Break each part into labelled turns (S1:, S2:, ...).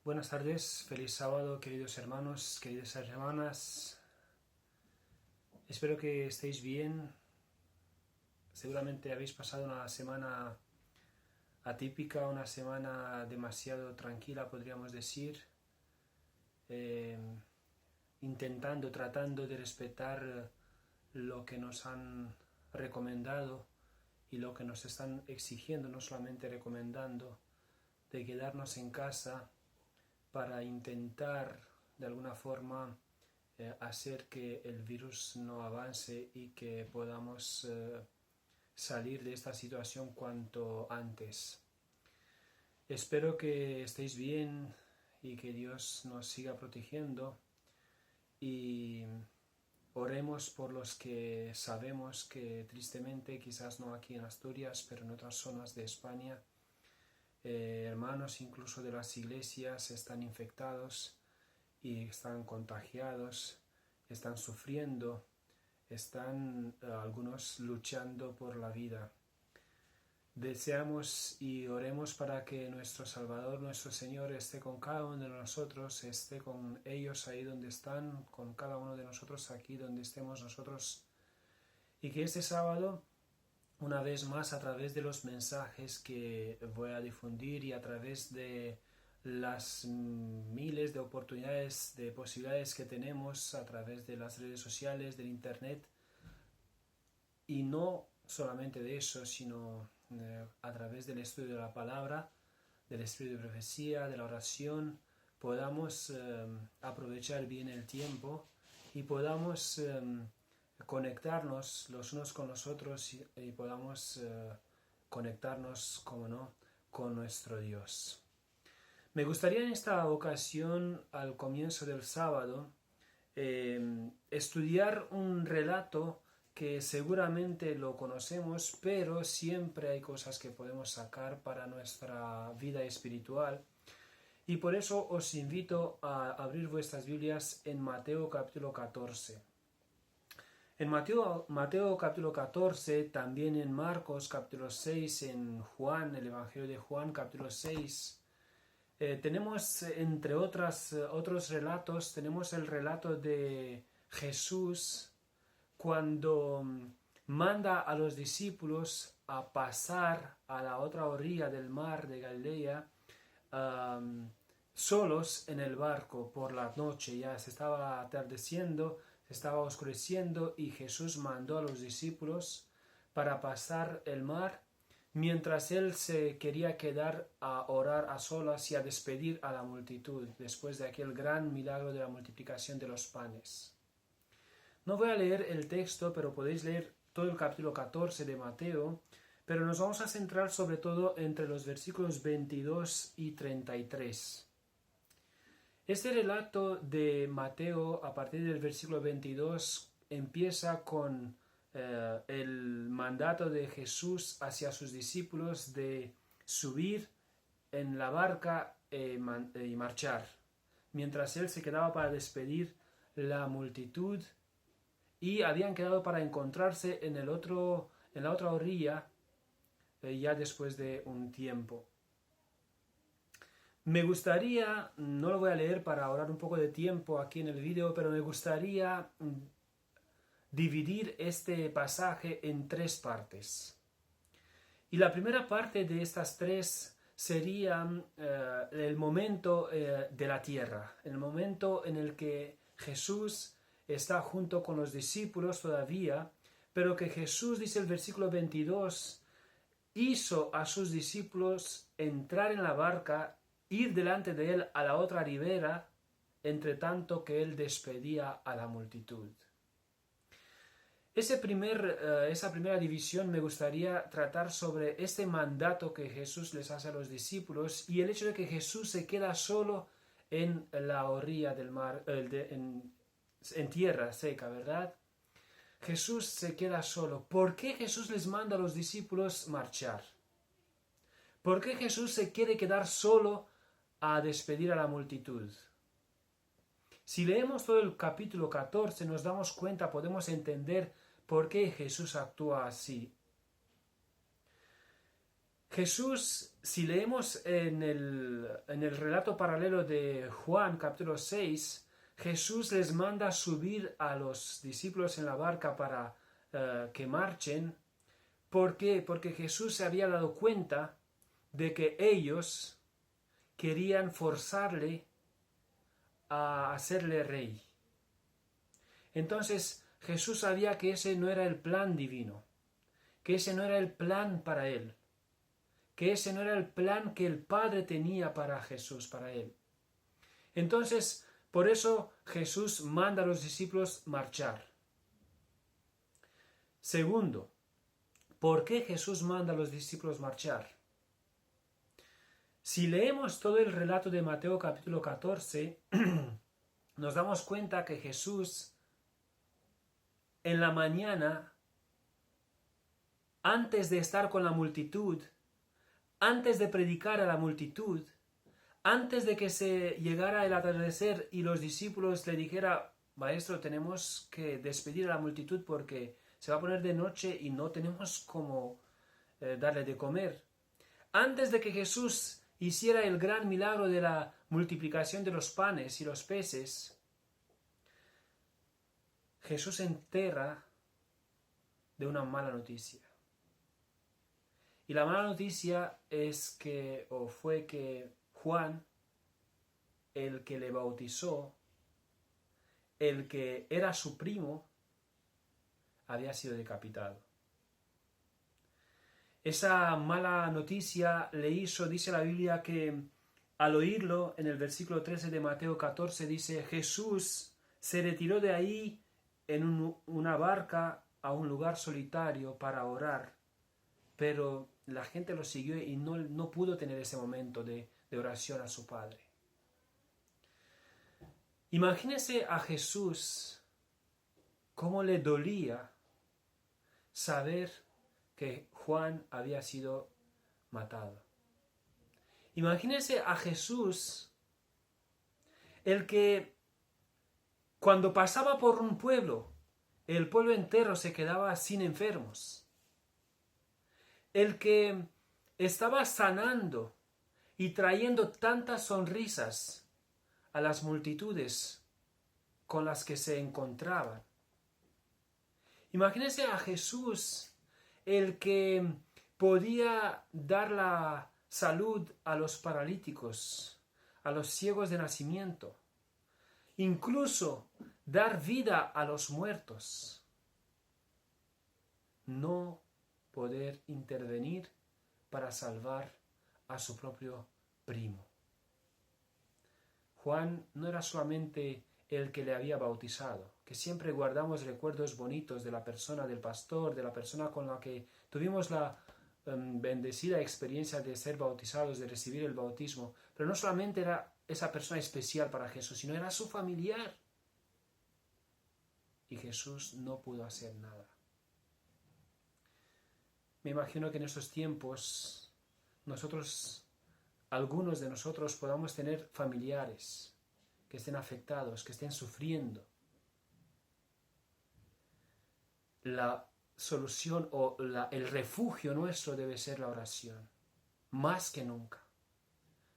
S1: Buenas tardes, feliz sábado, queridos hermanos, queridas hermanas. Espero que estéis bien. Seguramente habéis pasado una semana atípica, una semana demasiado tranquila, podríamos decir, tratando de respetar lo que nos han recomendado y lo que nos están exigiendo, no solamente recomendando, de quedarnos en casa para intentar de alguna forma hacer que el virus no avance y que podamos salir de esta situación cuanto antes. Espero que estéis bien y que Dios nos siga protegiendo, y oremos por los que sabemos que tristemente, quizás no aquí en Asturias, pero en otras zonas de España, hermanos incluso de las iglesias están infectados y están contagiados, están sufriendo, están algunos luchando por la vida. Deseamos y oremos para que nuestro Salvador, nuestro Señor, esté con cada uno de nosotros, esté con ellos ahí donde están, con cada uno de nosotros aquí donde estemos nosotros, y que este sábado, una vez más, a través de los mensajes que voy a difundir y a través de las miles de oportunidades, de posibilidades que tenemos a través de las redes sociales, del internet, y no solamente de eso, sino a través del estudio de la palabra, del estudio de profecía, de la oración, podamos aprovechar bien el tiempo y podamos conectarnos los unos con los otros y podamos conectarnos, como no, con nuestro Dios. Me gustaría en esta ocasión, al comienzo del sábado, estudiar un relato que seguramente lo conocemos, pero siempre hay cosas que podemos sacar para nuestra vida espiritual. Y por eso os invito a abrir vuestras Biblias en Mateo capítulo 14. En Mateo capítulo 14, también en Marcos capítulo 6, en Juan, el Evangelio de Juan capítulo 6, tenemos entre otros relatos, tenemos el relato de Jesús cuando manda a los discípulos a pasar a la otra orilla del mar de Galilea, solos en el barco por la noche. Ya se estaba atardeciendo, se estaba oscureciendo, y Jesús mandó a los discípulos para pasar el mar, mientras él se quería quedar a orar a solas y a despedir a la multitud después de aquel gran milagro de la multiplicación de los panes. No voy a leer el texto, pero podéis leer todo el capítulo 14 de Mateo, pero nos vamos a centrar sobre todo entre los versículos 22 y 33. Este relato de Mateo, a partir del versículo 22, empieza con el mandato de Jesús hacia sus discípulos de subir en la barca y marchar, mientras él se quedaba para despedir la multitud, y habían quedado para encontrarse en la otra orilla ya después de un tiempo. Me gustaría, no lo voy a leer para ahorrar un poco de tiempo aquí en el vídeo, pero me gustaría dividir este pasaje en tres partes. Y la primera parte de estas tres sería el momento de la tierra, el momento en el que Jesús está junto con los discípulos todavía, pero que Jesús, dice el versículo 22, hizo a sus discípulos entrar en la barca, ir delante de él a la otra ribera, entre tanto que él despedía a la multitud. Esa primera división me gustaría tratar sobre este mandato que Jesús les hace a los discípulos y el hecho de que Jesús se queda solo en la orilla del mar, en tierra seca, ¿verdad? Jesús se queda solo. ¿Por qué Jesús les manda a los discípulos marchar? ¿Por qué Jesús se quiere quedar solo a despedir a la multitud? Si leemos todo el capítulo 14 nos damos cuenta, podemos entender por qué Jesús actúa así. Jesús, si leemos en el relato paralelo de Juan capítulo 6, Jesús les manda subir a los discípulos en la barca para que marchen. ¿Por qué? Porque Jesús se había dado cuenta de que ellos querían forzarle a hacerle rey. Entonces Jesús sabía que ese no era el plan divino, que ese no era el plan para él, que ese no era el plan que el Padre tenía para Jesús, para él. Entonces, por eso Jesús manda a los discípulos marchar. Segundo, ¿por qué Jesús manda a los discípulos marchar? Si leemos todo el relato de Mateo capítulo 14, nos damos cuenta que Jesús en la mañana, antes de estar con la multitud, antes de predicar a la multitud, antes de que se llegara el atardecer y los discípulos le dijera, Maestro, tenemos que despedir a la multitud porque se va a poner de noche y no tenemos cómo darle de comer. Antes de que Jesús hiciera el gran milagro de la multiplicación de los panes y los peces, Jesús se entera de una mala noticia. Y la mala noticia fue que Juan, el que le bautizó, el que era su primo, había sido decapitado. Esa mala noticia le hizo, dice la Biblia, que al oírlo, en el versículo 13 de Mateo 14, dice, Jesús se retiró de ahí en una barca a un lugar solitario para orar, pero la gente lo siguió y no pudo tener ese momento de oración a su Padre. Imagínese a Jesús cómo le dolía saber que Juan había sido matado. Imagínese a Jesús, el que cuando pasaba por un pueblo, el pueblo entero se quedaba sin enfermos. El que estaba sanando y trayendo tantas sonrisas a las multitudes con las que se encontraban. Imagínense a Jesús, el que podía dar la salud a los paralíticos, a los ciegos de nacimiento, incluso dar vida a los muertos. No poder intervenir para salvar a su propio primo. Juan no era solamente el que le había bautizado, que siempre guardamos recuerdos bonitos de la persona del pastor, de la persona con la que tuvimos la bendecida experiencia de ser bautizados, de recibir el bautismo, pero no solamente era esa persona especial para Jesús, sino era su familiar. Y Jesús no pudo hacer nada. Me imagino que en estos tiempos algunos de nosotros podamos tener familiares que estén afectados, que estén sufriendo. La solución o el refugio nuestro debe ser la oración, más que nunca.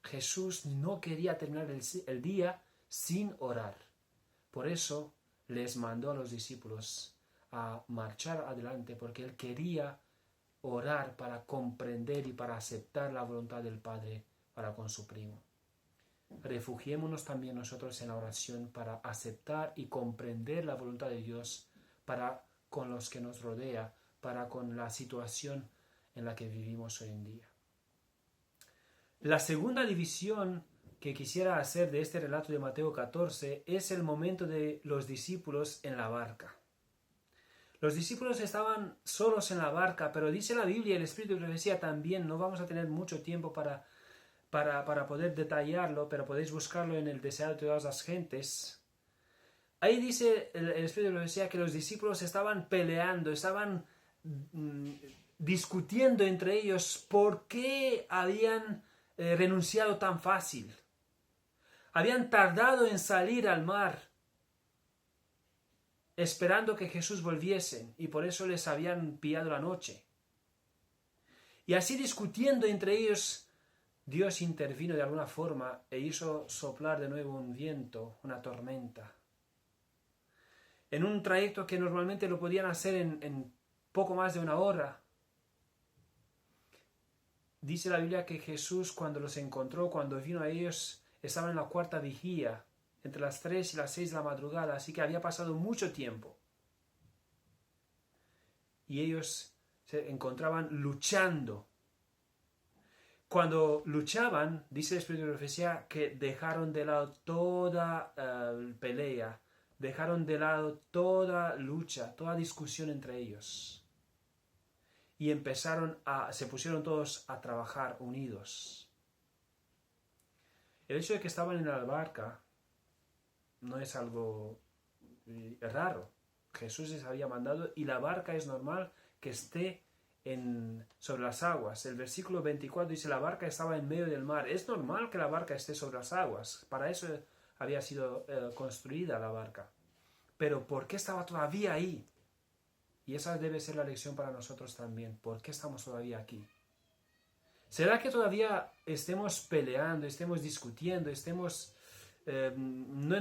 S1: Jesús no quería terminar el día sin orar. Por eso les mandó a los discípulos a marchar adelante, porque él quería orar para comprender y para aceptar la voluntad del Padre para con su primo. Refugiémonos también nosotros en la oración para aceptar y comprender la voluntad de Dios para con los que nos rodea, para con la situación en la que vivimos hoy en día. La segunda división que quisiera hacer de este relato de Mateo 14 es el momento de los discípulos en la barca. Los discípulos estaban solos en la barca, pero dice la Biblia, el Espíritu de Profecía también, no vamos a tener mucho tiempo para poder detallarlo, pero podéis buscarlo en el Deseado de todas las gentes. Ahí dice el Espíritu de Profecía que los discípulos estaban peleando, estaban discutiendo entre ellos por qué habían renunciado tan fácil. Habían tardado en salir al mar, esperando que Jesús volviese, y por eso les habían pillado la noche. Y así discutiendo entre ellos, Dios intervino de alguna forma e hizo soplar de nuevo un viento, una tormenta. En un trayecto que normalmente lo podían hacer en poco más de una hora. Dice la Biblia que Jesús, cuando los encontró, cuando vino a ellos, estaban en la cuarta vigía, entre las 3 y las 6 de la madrugada, así que había pasado mucho tiempo. Y ellos se encontraban luchando. Cuando luchaban, dice el Espíritu de Profecía, que dejaron de lado toda pelea, dejaron de lado toda lucha, toda discusión entre ellos. Y se pusieron todos a trabajar unidos. El hecho de que estaban en la barca no es algo raro. Jesús les había mandado y la barca es normal que esté sobre las aguas. El versículo 24 dice: la barca estaba en medio del mar. Es normal que la barca esté sobre las aguas. Para eso había sido construida la barca. Pero ¿por qué estaba todavía ahí? Y esa debe ser la lección para nosotros también. ¿Por qué estamos todavía aquí? ¿Será que todavía estemos peleando, estemos discutiendo, no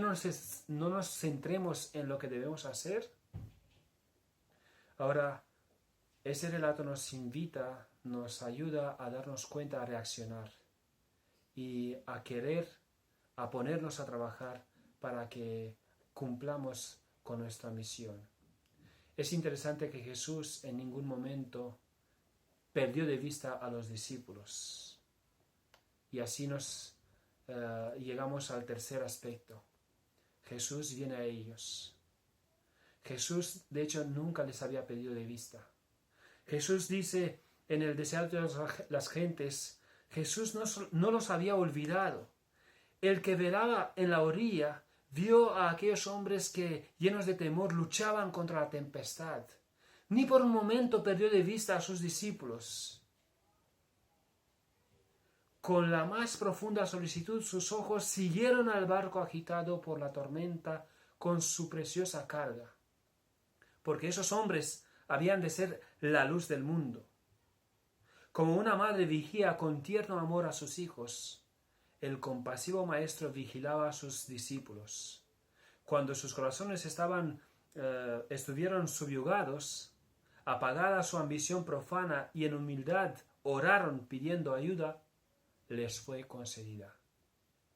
S1: nos centremos en lo que debemos hacer? Ahora, ese relato nos invita, nos ayuda a darnos cuenta, a reaccionar y a ponernos a trabajar para que cumplamos con nuestra misión. Es interesante que Jesús en ningún momento perdió de vista a los discípulos. Y así llegamos al tercer aspecto. Jesús viene a ellos. Jesús, de hecho, nunca les había perdido de vista. Jesús dice en el desierto de las gentes, Jesús no los había olvidado. El que velaba en la orilla vio a aquellos hombres que, llenos de temor, luchaban contra la tempestad. Ni por un momento perdió de vista a sus discípulos. Con la más profunda solicitud, sus ojos siguieron al barco agitado por la tormenta con su preciosa carga. Porque esos hombres habían de ser la luz del mundo. Como una madre vigía con tierno amor a sus hijos, el compasivo maestro vigilaba a sus discípulos. Cuando sus corazones estuvieron subyugados, apagada su ambición profana y en humildad oraron pidiendo ayuda, les fue concedida.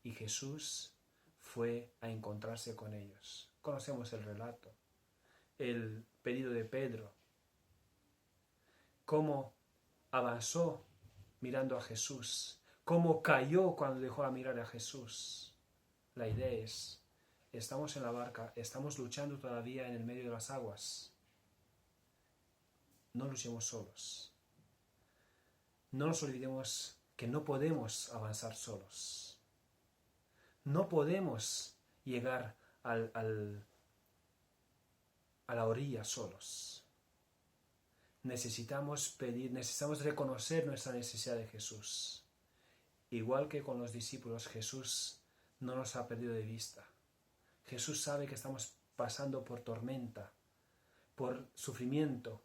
S1: Y Jesús fue a encontrarse con ellos. Conocemos el relato, el pedido de Pedro, cómo avanzó mirando a Jesús, cómo cayó cuando dejó de mirar a Jesús. La idea es, estamos en la barca, estamos luchando todavía en el medio de las aguas. No luchemos solos. No nos olvidemos que no podemos avanzar solos. No podemos llegar a la orilla solos. Necesitamos reconocer nuestra necesidad de Jesús. Igual que con los discípulos, Jesús no nos ha perdido de vista. Jesús sabe que estamos pasando por tormenta, por sufrimiento.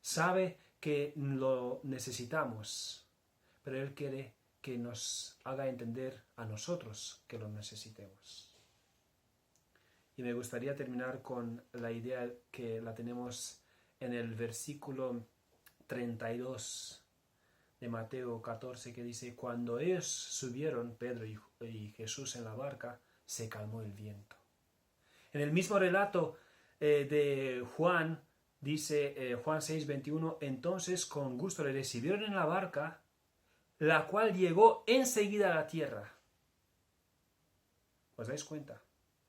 S1: Sabe que lo necesitamos, pero Él quiere que nos haga entender a nosotros que lo necesitemos. Y me gustaría terminar con la idea que la tenemos en el versículo 32 de Mateo 14, que dice: cuando ellos subieron, Pedro y Jesús, en la barca, se calmó el viento. En el mismo relato de Juan, dice Juan 6:21, entonces con gusto le recibieron en la barca, la cual llegó enseguida a la tierra. ¿Os dais cuenta?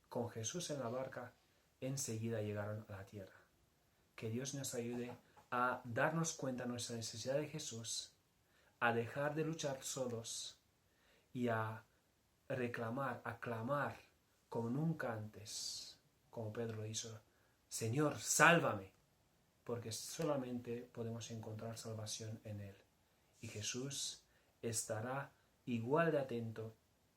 S1: Con Jesús en la barca, enseguida llegaron a la tierra. Que Dios nos ayude a darnos cuenta de nuestra necesidad de Jesús, a dejar de luchar solos y a reclamar, a clamar como nunca antes, como Pedro lo hizo: Señor, sálvame, porque solamente podemos encontrar salvación en Él. Y Jesús estará igual de atento,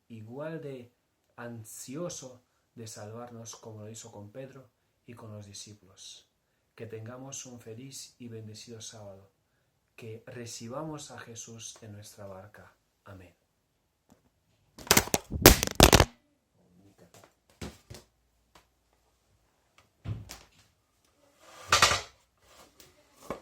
S1: igual de ansioso de salvarnos como lo hizo con Pedro y con los discípulos. Que tengamos un feliz y bendecido sábado. que recibamos a Jesús en nuestra barca. Amén.